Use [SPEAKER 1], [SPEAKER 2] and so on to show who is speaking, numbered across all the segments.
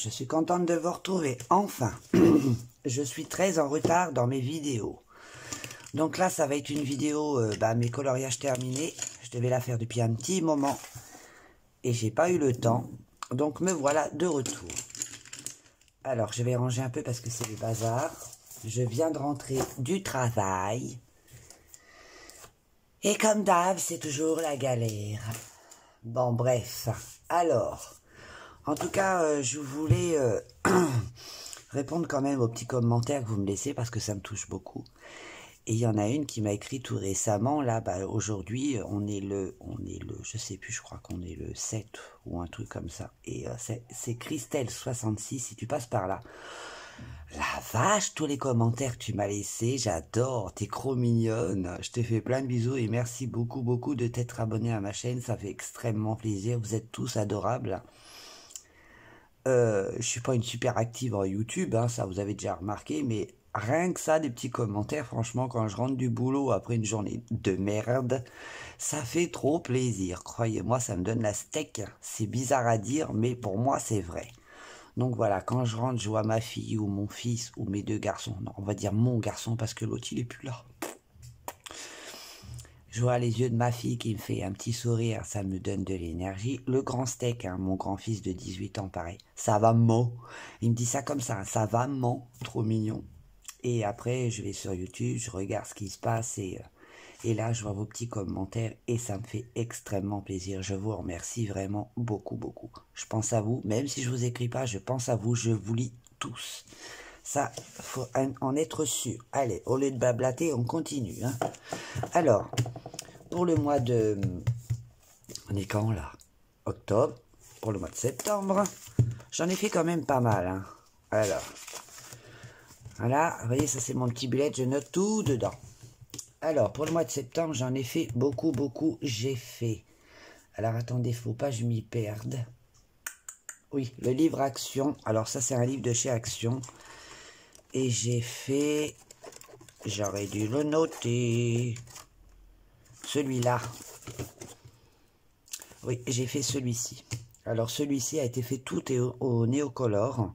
[SPEAKER 1] je suis contente de vous retrouver, enfin. Je suis très en retard dans mes vidéos. Donc là, ça va être une vidéo, mes coloriages terminés. Je devais la faire depuis un petit moment. Et j'ai pas eu le temps. Donc me voilà de retour. Alors, je vais ranger un peu parce que c'est le bazar. Je viens de rentrer du travail. Et comme d'hab, c'est toujours la galère. Bon, bref. Alors, en tout cas, je voulais répondre quand même aux petits commentaires que vous me laissez parce que ça me touche beaucoup. Et il y en a une qui m'a écrit tout récemment, là, aujourd'hui, on est le, je sais plus, je crois qu'on est le 7 ou un truc comme ça. Et c'est Christelle66, si tu passes par là. La vache, tous les commentaires que tu m'as laissés, j'adore, t'es trop mignonne. Je te fais plein de bisous et merci beaucoup, beaucoup de t'être abonné à ma chaîne, ça fait extrêmement plaisir, vous êtes tous adorables. Je suis pas une super active en YouTube, hein, ça vous avez déjà remarqué, mais rien que ça, des petits commentaires, franchement, quand je rentre du boulot après une journée de merde, ça fait trop plaisir. Croyez-moi, ça me donne la steak. C'est bizarre à dire, mais pour moi, c'est vrai. Donc voilà, quand je rentre, je vois ma fille ou mon fils ou mes deux garçons. Non, on va dire mon garçon parce que l'autre, il est plus là. Je vois les yeux de ma fille qui me fait un petit sourire, ça me donne de l'énergie. Le grand steak, hein, mon grand-fils de 18 ans, pareil. Ça va, maman. Il me dit ça comme ça, ça va, maman. Trop mignon. Et après, je vais sur YouTube, je regarde ce qui se passe et là, je vois vos petits commentaires et ça me fait extrêmement plaisir. Je vous remercie vraiment beaucoup, beaucoup. Je pense à vous, même si je vous écris pas, je pense à vous, je vous lis tous. Ça, faut en être sûr. Allez, au lieu de blablater, on continue. Hein. Alors, pour le mois de... On est quand là? Octobre. Pour le mois de septembre, j'en ai fait quand même pas mal. Hein. Alors, voilà, vous voyez, ça c'est mon petit bullet, je note tout dedans. Alors, pour le mois de septembre, j'en ai fait beaucoup, beaucoup. J'ai fait... Alors, attendez, faut pas que je m'y perde. Oui, le livre Action. Alors, ça, c'est un livre de chez Action. Et j'ai fait... J'aurais dû le noter. Celui-là. Oui, j'ai fait celui-ci. Alors, celui-ci a été fait tout au Néocolor.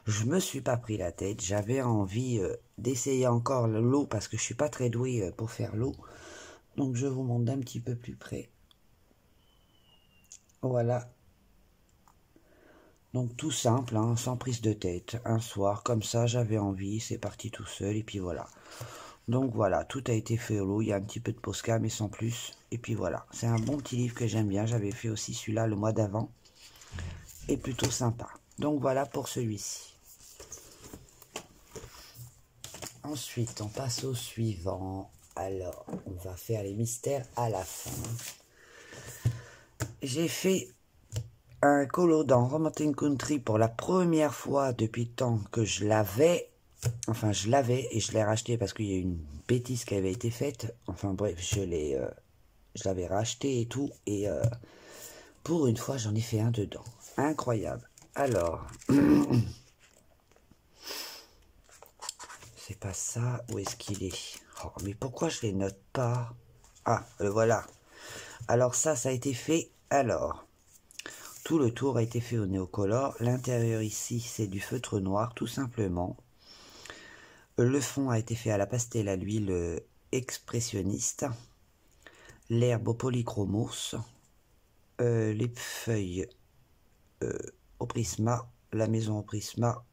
[SPEAKER 1] Je me suis pas pris la tête. J'avais envie d'essayer encore l'eau parce que je suis pas très doué pour faire l'eau. Donc, je vous montre d'un petit peu plus près. Voilà. Donc tout simple, hein, sans prise de tête. Un soir, comme ça, j'avais envie, c'est parti tout seul, et puis voilà. Donc voilà, tout a été fait au lot. Il y a un petit peu de Posca, mais sans plus. Et puis voilà, c'est un bon petit livre que j'aime bien. J'avais fait aussi celui-là le mois d'avant. Et plutôt sympa. Donc voilà pour celui-ci. Ensuite, on passe au suivant. Alors, on va faire les mystères à la fin. J'ai fait un colo dans Romantic Country pour la première fois depuis le temps que je l'avais. Enfin, je l'avais et je l'ai racheté parce qu'il y a une bêtise qui avait été faite. Enfin bref, je l'avais racheté et tout. Et pour une fois, j'en ai fait un dedans. Incroyable. Alors, c'est pas ça. Où est-ce qu'il est? Oh, mais pourquoi je les note pas? Ah, le voilà. Alors ça a été fait. Alors, tout le tour a été fait au Néocolor. L'intérieur ici, c'est du feutre noir, tout simplement. Le fond a été fait à la pastel à l'huile expressionniste. L'herbe au polychromos. Les feuilles au prisma. La maison au prisma.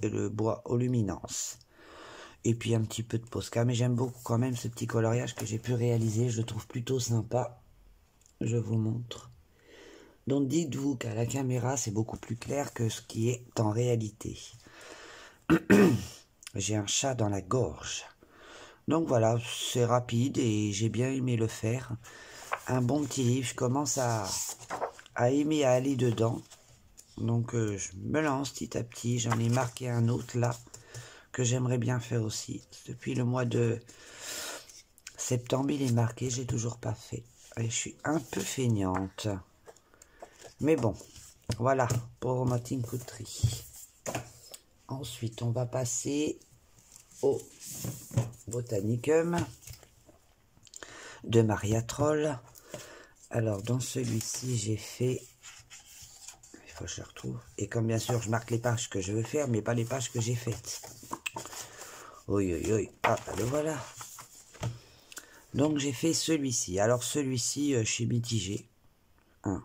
[SPEAKER 1] Et le bois aux luminances. Et puis un petit peu de Posca. Mais j'aime beaucoup quand même ce petit coloriage que j'ai pu réaliser. Je le trouve plutôt sympa. Je vous montre. Donc dites-vous qu'à la caméra, c'est beaucoup plus clair que ce qui est en réalité. J'ai un chat dans la gorge. Donc voilà, c'est rapide et j'ai bien aimé le faire. Un bon petit livre, je commence à aimer à aller dedans. Donc je me lance petit à petit. J'en ai marqué un autre là, que j'aimerais bien faire aussi. Depuis le mois de septembre, il est marqué, j'ai toujours pas fait. Et je suis un peu feignante. Mais bon, voilà, pour Romantic Country. Ensuite, on va passer au Botanicum de Maria Troll. Alors, dans celui-ci, j'ai fait... Il faut que je le retrouve. Et comme bien sûr, je marque les pages que je veux faire, mais pas les pages que j'ai faites. Oui, oui, oui. Ah, le voilà. Donc, j'ai fait celui-ci. Alors, celui-ci, je suis mitigé. Hein.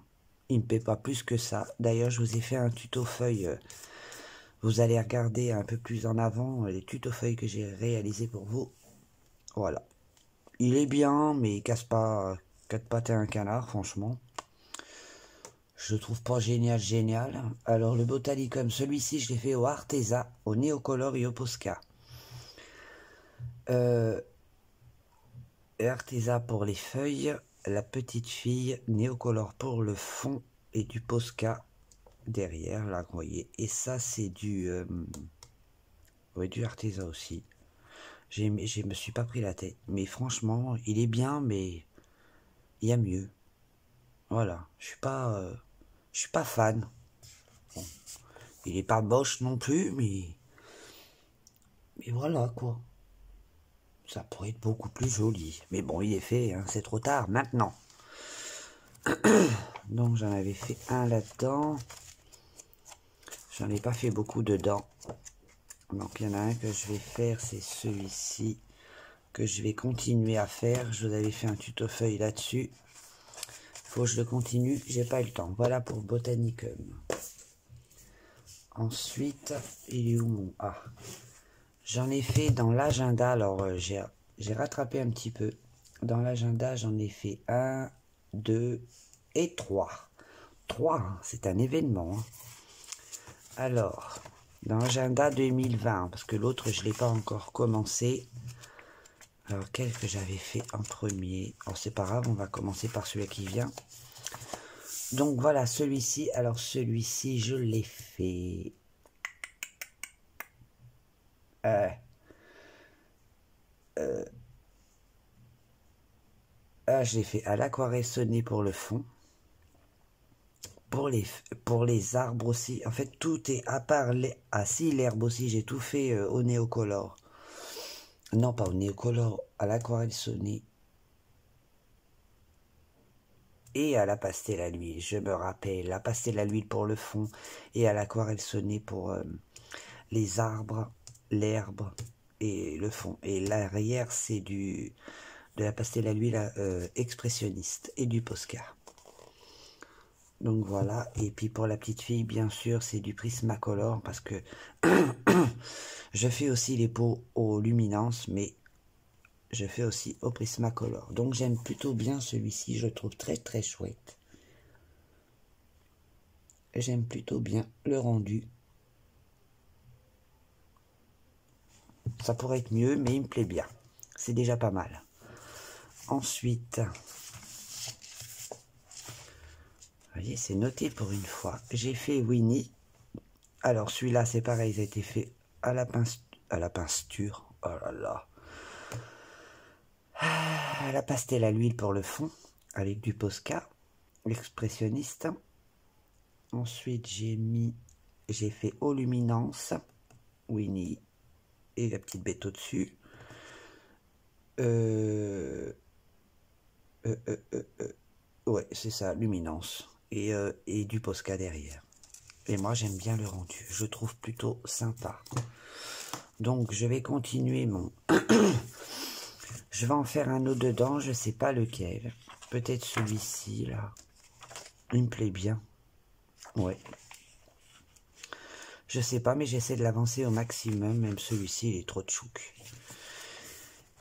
[SPEAKER 1] Il ne me paie pas plus que ça. D'ailleurs, je vous ai fait un tuto feuille. Vous allez regarder un peu plus en avant les tutos feuilles que j'ai réalisés pour vous. Voilà. Il est bien, mais il casse pas 4 pattes et un canard, franchement. Je le trouve pas génial, génial. Alors, le Botanicum, celui-ci, je l'ai fait au Arteza, au Neocolor et au Posca. Arteza pour les feuilles, la petite fille, Neocolor pour le fond et du Posca derrière, là, vous voyez. Et ça, c'est du... ouais, du Arteza aussi. Je me suis pas pris la tête. Mais franchement, il est bien, mais il y a mieux. Voilà, je suis pas fan. Bon, il est pas moche non plus, mais voilà quoi. Ça pourrait être beaucoup plus joli. Mais bon, il est fait, hein, c'est trop tard maintenant. Donc j'en avais fait un là-dedans. J'en ai pas fait beaucoup dedans. Donc il y en a un que je vais faire, c'est celui-ci. Que je vais continuer à faire. Je vous avais fait un tuto feuille là-dessus. Faut que je le continue, j'ai pas eu le temps. Voilà pour Botanicum. Ensuite, il est où mon... Ah, j'en ai fait dans l'agenda. Alors, j'ai rattrapé un petit peu. Dans l'agenda, j'en ai fait 1, 2 et 3. 3, hein, c'est un événement. Hein. Alors, dans l'agenda 2020, parce que l'autre, je ne l'ai pas encore commencé. Alors, quel que j'avais fait en premier? Oh, c'est pas grave, on va commencer par celui qui vient. Donc, voilà, celui-ci. Alors, celui-ci, je l'ai fait... je l'ai fait à l'aquarelle sonnée pour le fond. Pour les arbres aussi. En fait, tout est à part les... Ah si, l'herbe aussi, j'ai tout fait au néocolor. Non, pas au néocolor, à l'aquarelle sonnée. Et à la pastel à l'huile, je me rappelle. La pastel à l'huile pour le fond et à l'aquarelle sonnée pour les arbres, l'herbe et le fond. Et l'arrière, c'est de la pastel à l'huile expressionniste et du Posca. Donc voilà, et puis pour la petite fille, bien sûr, c'est du Prismacolor parce que je fais aussi les peaux aux luminances, mais je fais aussi au Prismacolor. Donc j'aime plutôt bien celui-ci, je le trouve très très chouette. J'aime plutôt bien le rendu. Ça pourrait être mieux, mais il me plaît bien. C'est déjà pas mal. Ensuite... Vous voyez, c'est noté pour une fois. J'ai fait Winnie. Alors, celui-là, c'est pareil, il a été fait à la peinture. Oh là là. À la pastel à l'huile pour le fond, avec du Posca, l'expressionniste. Ensuite, j'ai fait eau luminance, Winnie, et la petite bête au-dessus. Ouais, c'est ça, luminance. Et du Posca derrière. Et moi, j'aime bien le rendu. Je trouve plutôt sympa. Donc, je vais continuer mon... Je vais en faire un autre dedans. Je sais pas lequel. Peut-être celui-ci, là. Il me plaît bien. Ouais. Je sais pas, mais j'essaie de l'avancer au maximum. Même celui-ci, il est trop tchouk.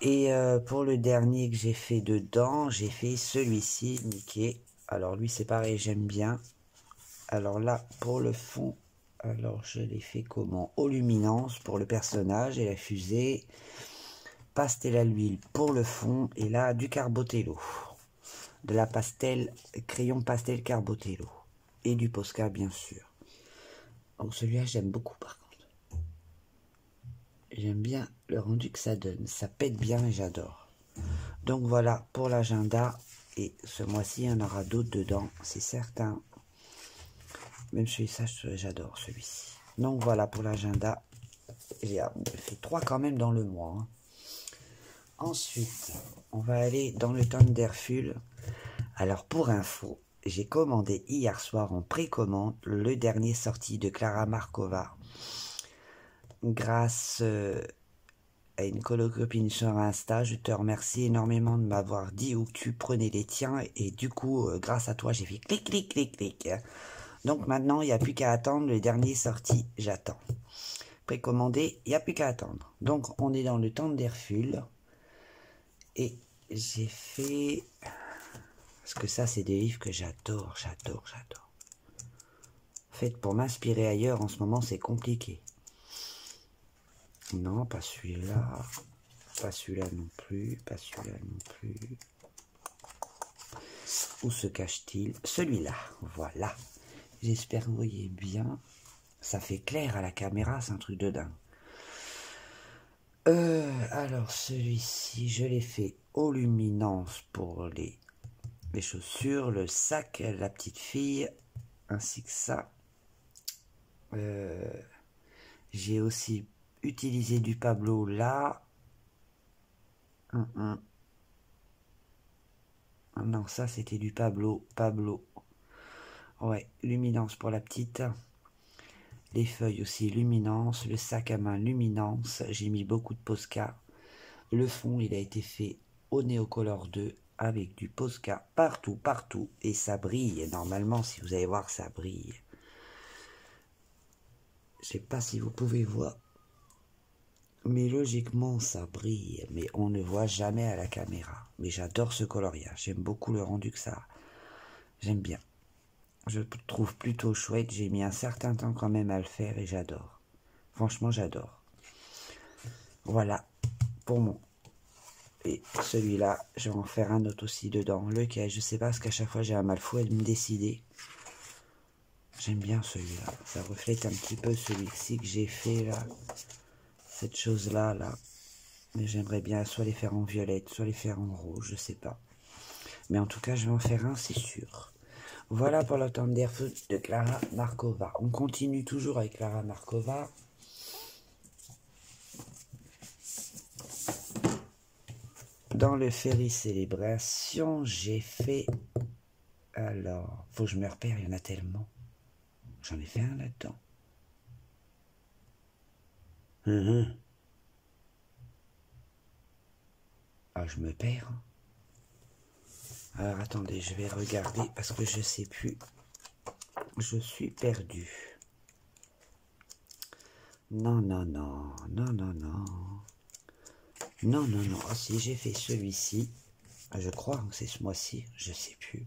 [SPEAKER 1] Et pour le dernier que j'ai fait dedans, j'ai fait celui-ci, Mickey. Alors, lui, c'est pareil, j'aime bien. Alors là, pour le fond, alors je l'ai fait comment? Eau luminance pour le personnage et la fusée. Pastel à l'huile pour le fond. Et là, du Carbotello. De la crayon pastel Carbotello. Et du Posca, bien sûr. Donc celui-là, j'aime beaucoup par contre. J'aime bien le rendu que ça donne. Ça pète bien et j'adore. Donc voilà pour l'agenda. Et ce mois-ci, il y en aura d'autres dedans, c'est certain. Même celui-ci, j'adore celui-ci. Donc voilà pour l'agenda. J'ai fait 3 quand même dans le mois. Hein. Ensuite, on va aller dans le Thunderful. Alors pour info, j'ai commandé hier soir en précommande le dernier sorti de Klara Markova. Grâce à une copine sur Insta, je te remercie énormément de m'avoir dit où tu prenais les tiens. Et du coup, grâce à toi, j'ai fait clic, clic, clic, clic. Donc maintenant, il n'y a plus qu'à attendre le dernier sorti. J'attends. Précommandé, il n'y a plus qu'à attendre. Donc, on est dans le temps d'Hercule. Et j'ai fait... Parce que ça, c'est des livres que j'adore, j'adore, j'adore. En fait, pour m'inspirer ailleurs, en ce moment, c'est compliqué. Non, pas celui-là. Pas celui-là non plus. Pas celui-là non plus. Où se cache-t-il? Celui-là, voilà. J'espère que vous voyez bien. Ça fait clair à la caméra, c'est un truc de dingue. Alors, celui-ci, je l'ai fait aux luminances pour les chaussures, le sac, la petite fille, ainsi que ça. J'ai aussi utilisé du Pablo là. Ah non, ça c'était du Pablo. Ouais, luminance pour la petite. Les feuilles aussi luminance. Le sac à main luminance. J'ai mis beaucoup de Posca. Le fond, il a été fait au Neocolor 2 avec du Posca partout, partout. Et ça brille. Normalement, si vous allez voir, ça brille. Je sais pas si vous pouvez voir. Mais logiquement, ça brille. Mais on ne voit jamais à la caméra. Mais j'adore ce coloriage. J'aime beaucoup le rendu que ça a. J'aime bien. Je le trouve plutôt chouette. J'ai mis un certain temps quand même à le faire et j'adore. Franchement, j'adore. Voilà pour moi. Et celui-là, je vais en faire un autre aussi dedans. Lequel, je sais pas, parce qu'à chaque fois j'ai un mal fou à me décider. J'aime bien celui-là. Ça reflète un petit peu celui-ci que j'ai fait là. Cette chose-là, là. Mais j'aimerais bien soit les faire en violette, soit les faire en rouge, je sais pas. Mais en tout cas, je vais en faire un, c'est sûr. Voilà pour le temps d'Hercule de Klara Markova. On continue toujours avec Klara Markova. Dans le Ferry Célébration, j'ai fait... Alors, faut que je me repère, il y en a tellement. J'en ai fait un là-dedans. Ah, je me perds. Alors, attendez, je vais regarder parce que je sais plus. Je suis perdu. Non, non, non, non, non, non. Non, non, non. Ah si, j'ai fait celui-ci. Je crois que c'est ce mois-ci. Je sais plus.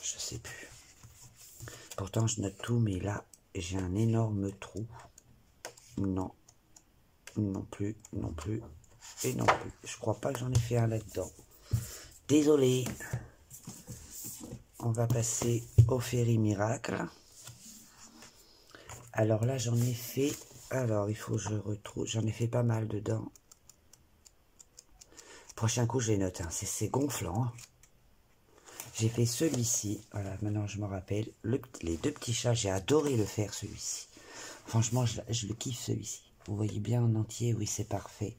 [SPEAKER 1] Je sais plus. Pourtant, je note tout, mais là, j'ai un énorme trou. Non. Non plus, non plus. Et non plus. Je crois pas que j'en ai fait un là-dedans. Désolé. On va passer au Ferry Miracle. Alors là, j'en ai fait... Alors, il faut que je retrouve... J'en ai fait pas mal dedans. Prochain coup, je les note. Hein. C'est gonflant. Hein. J'ai fait celui-ci. Voilà, maintenant je me rappelle. Les deux petits chats, j'ai adoré le faire, celui-ci. Franchement, je le kiffe, celui-ci. Vous voyez bien en entier, oui, c'est parfait.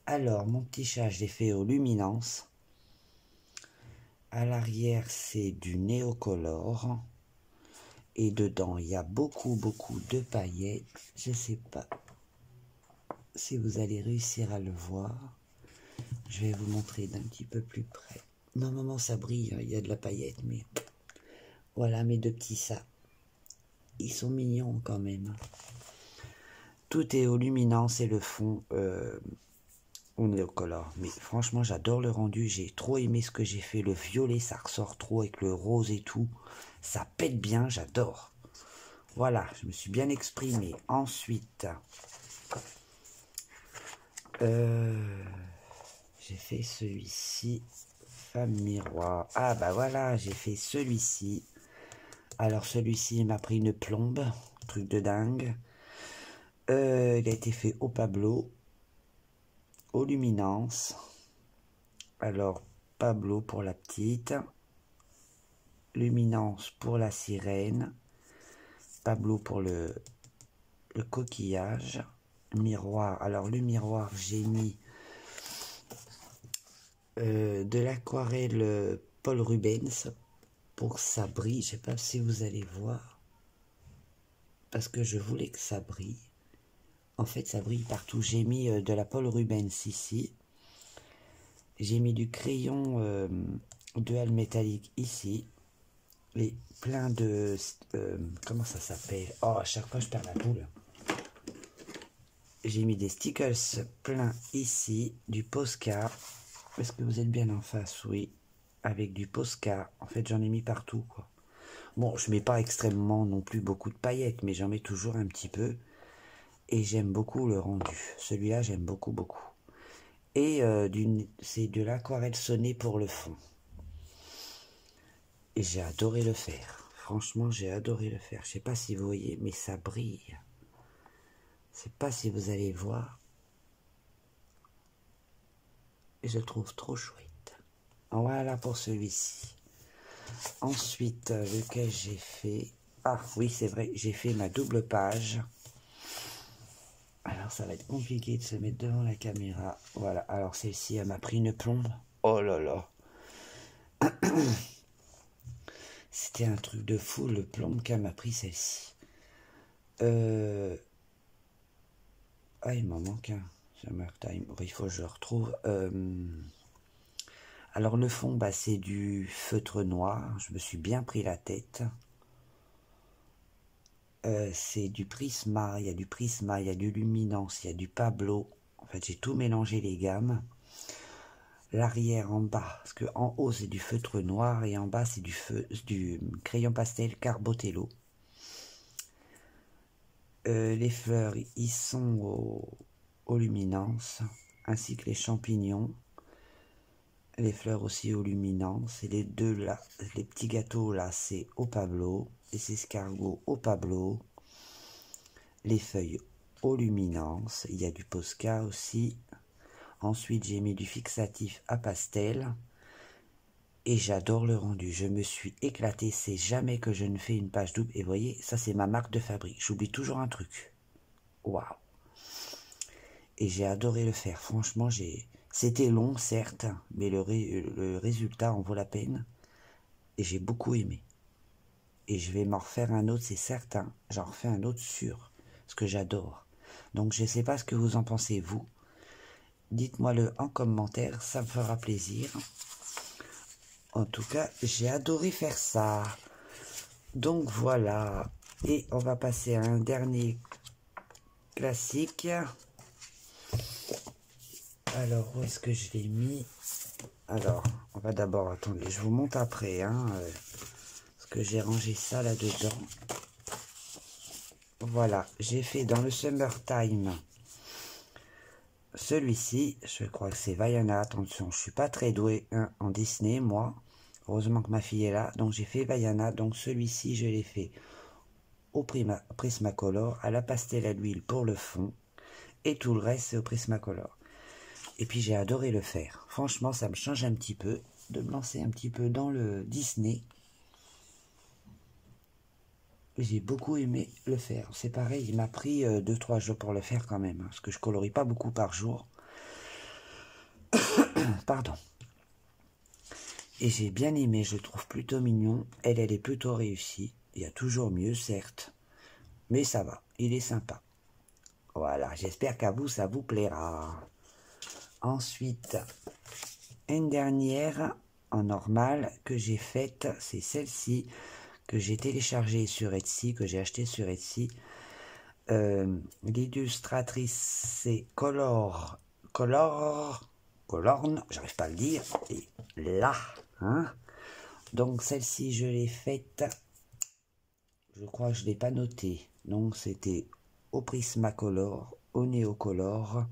[SPEAKER 1] Alors, mon petit chat, je l'ai fait aux luminances. À l'arrière, c'est du Neocolor. Et dedans, il y a beaucoup, beaucoup de paillettes. Je ne sais pas si vous allez réussir à le voir. Je vais vous montrer d'un petit peu plus près. Normalement, ça brille, hein, il y a de la paillette, mais... Voilà mes deux petits chats. Ils sont mignons quand même. Tout est aux luminances et le fond, on est au color. Mais franchement, j'adore le rendu. J'ai trop aimé ce que j'ai fait. Le violet, ça ressort trop avec le rose et tout. Ça pète bien, j'adore. Voilà, je me suis bien exprimé. Ensuite, j'ai fait celui-ci. Femme miroir. Ah bah voilà, j'ai fait celui-ci. Alors celui-ci m'a pris une plombe. Truc de dingue. Il a été fait au Pablo. Aux luminances. Alors, Pablo pour la petite. Luminance pour la sirène. Pablo pour le coquillage. Miroir. Alors, le miroir, j'ai mis de l'aquarelle Paul Rubens pour que ça brille. Je sais pas si vous allez voir, parce que je voulais que ça brille. En fait, ça brille partout. J'ai mis de la Paul Rubens ici. J'ai mis du crayon dual métallique ici. Et plein de... comment ça s'appelle? Oh, à chaque fois je perds la boule. J'ai mis des stickers pleins ici, du Posca. Est-ce que vous êtes bien en face? Oui. Avec du Posca. En fait, j'en ai mis partout, quoi. Bon, je mets pas extrêmement non plus beaucoup de paillettes, mais j'en mets toujours un petit peu. Et j'aime beaucoup le rendu. Celui-là, j'aime beaucoup, beaucoup. Et c'est de l'aquarelle sonnée pour le fond. Et j'ai adoré le faire. Franchement, j'ai adoré le faire. Je sais pas si vous voyez, mais ça brille. Je sais pas si vous allez voir. Et je le trouve trop chouette. Voilà pour celui-ci. Ensuite, lequel j'ai fait... Ah oui, c'est vrai, j'ai fait ma double page. Alors, ça va être compliqué de se mettre devant la caméra. Voilà, alors celle-ci, elle m'a pris une plombe. Oh là là. C'était un truc de fou, le plombe qu'elle m'a pris, celle-ci. Ah, il m'en manque un. Summertime. Il faut que je le retrouve. Alors, le fond, bah, c'est du feutre noir. Je me suis bien pris la tête. C'est du Prisma. Il y a du Prisma, il y a du Luminance, il y a du Pablo. En fait, j'ai tout mélangé les gammes. L'arrière en bas, parce que en haut, c'est du feutre noir et en bas, c'est du crayon pastel Carbotello. Les fleurs, ils sont aux luminances, ainsi que les champignons. Les fleurs aussi aux luminances. Et les deux là, les petits gâteaux là, c'est au Pablo. Les escargots au Pablo. Les feuilles aux luminances. Il y a du Posca aussi. Ensuite, j'ai mis du fixatif à pastel. Et j'adore le rendu. Je me suis éclatée. C'est jamais que je ne fais une page double. Et vous voyez, ça c'est ma marque de fabrique. J'oublie toujours un truc. Waouh! Et j'ai adoré le faire. Franchement, c'était long, certes, mais le résultat en vaut la peine. Et j'ai beaucoup aimé. Et je vais m'en refaire un autre, c'est certain. J'en refais un autre sûr. Parce que j'adore. Donc, je ne sais pas ce que vous en pensez, vous. Dites-moi-le en commentaire, ça me fera plaisir. En tout cas, j'ai adoré faire ça. Donc, voilà. Et on va passer à un dernier classique. Alors, où est-ce que je l'ai mis? Alors, on va d'abord, attendez, je vous montre après, hein, parce que j'ai rangé ça là-dedans. Voilà, j'ai fait dans le Summertime celui-ci, je crois que c'est Vaiana, attention, je suis pas très doué hein, en Disney, moi. Heureusement que ma fille est là, donc j'ai fait Vaiana, donc celui-ci, je l'ai fait au Prismacolor, à la pastel à l'huile pour le fond, et tout le reste, c'est au Prismacolor. Et puis j'ai adoré le faire. Franchement, ça me change un petit peu de me lancer un petit peu dans le Disney. J'ai beaucoup aimé le faire. C'est pareil, il m'a pris 2-3 jours pour le faire quand même. Hein, parce que je colorie pas beaucoup par jour. Pardon. Et j'ai bien aimé, je le trouve plutôt mignon. Elle est plutôt réussie. Il y a toujours mieux, certes. Mais ça va, il est sympa. Voilà, j'espère qu'à vous, ça vous plaira. Ensuite, une dernière en normal que j'ai faite, c'est celle-ci que j'ai téléchargée sur Etsy, que j'ai acheté sur Etsy. L'illustratrice c'est Colorne, j'arrive pas à le dire, et là, hein. Donc celle-ci je l'ai faite, je crois que je l'ai pas notée, donc c'était au Prismacolor, au Neocolor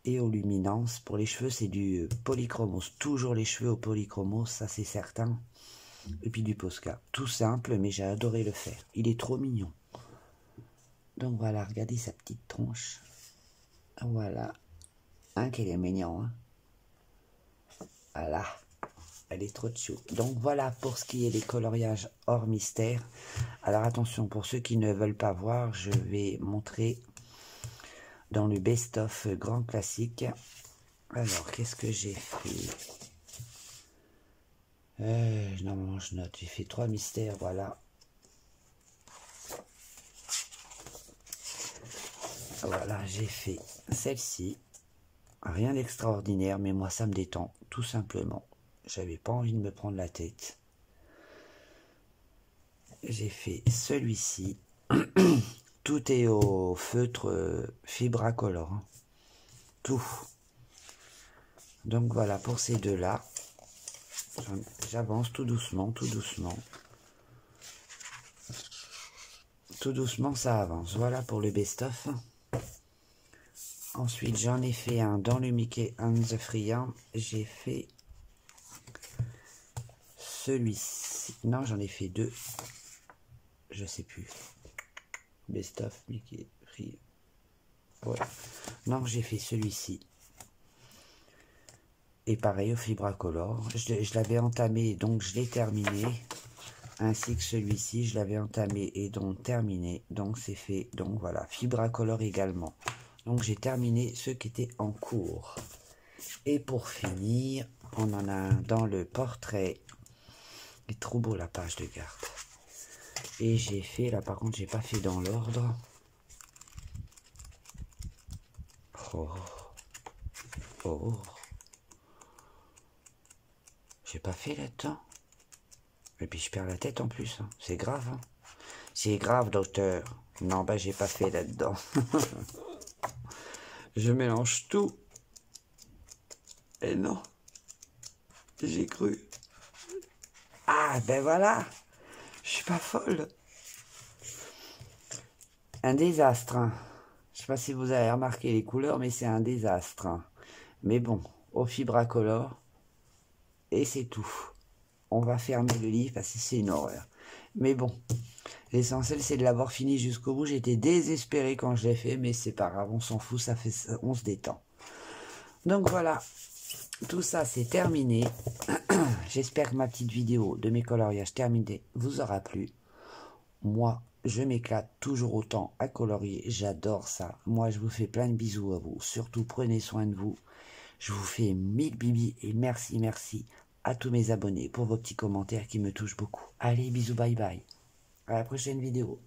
[SPEAKER 1] et au Luminance. Pour les cheveux c'est du Polychromos, toujours les cheveux au Polychromos, ça c'est certain. Et puis du Posca, tout simple mais j'ai adoré le faire, il est trop mignon. Donc voilà, regardez sa petite tronche. Voilà. Hein, qu'elle est mignon, hein. Voilà. Elle est trop chou. Donc voilà pour ce qui est des coloriages hors mystère. Alors attention, pour ceux qui ne veulent pas voir, je vais montrer dans le best-of grand classique. Alors, qu'est-ce que j'ai fait? Normalement, je note. J'ai fait 3 mystères, voilà. Voilà, j'ai fait celle-ci. Rien d'extraordinaire, mais moi, ça me détend, tout simplement. J'avais pas envie de me prendre la tête. J'ai fait celui-ci. Tout est au feutre Fibracolor. Hein. Tout. Donc voilà, pour ces deux-là, j'avance tout doucement, tout doucement. Tout doucement, ça avance. Voilà pour le best-of. Ensuite, j'en ai fait un dans le Mickey and the Friand. J'ai fait celui-ci. Non, j'en ai fait deux. Je sais plus. Best-of Mickey Friand. Ouais. Non, j'ai fait celui-ci. Et pareil au Fibracolor. Je l'avais entamé, donc je l'ai terminé. Ainsi que celui-ci, je l'avais entamé et donc terminé. Donc c'est fait. Donc voilà, Fibracolor également. Donc j'ai terminé ce qui était en cours. Et pour finir, on en a un dans le portrait. Il est trop beau la page de garde. Et j'ai fait, là par contre j'ai pas fait dans l'ordre. Oh. Oh. J'ai pas fait là-dedans. Et puis je perds la tête en plus. Hein. C'est grave. Hein. C'est grave, docteur. Non, bah j'ai pas fait là-dedans. Je mélange tout. Et non. J'ai cru. Ah, ben voilà. Je suis pas folle. Un désastre. Hein. Je sais pas si vous avez remarqué les couleurs, mais c'est un désastre. Hein. Mais bon, au Fibracolor. Et c'est tout. On va fermer le livre parce que c'est une horreur. Mais bon, l'essentiel c'est de l'avoir fini jusqu'au bout. J'étais désespéré quand je l'ai fait, mais c'est pas grave, on s'en fout, ça fait, on se détend. Donc voilà, tout ça c'est terminé. J'espère que ma petite vidéo de mes coloriages terminés vous aura plu. Moi, je m'éclate toujours autant à colorier, j'adore ça. Moi, je vous fais plein de bisous à vous. Surtout, prenez soin de vous. Je vous fais 1000 bibis et merci, merci à tous mes abonnés pour vos petits commentaires qui me touchent beaucoup. Allez, bisous, bye bye. À la prochaine vidéo.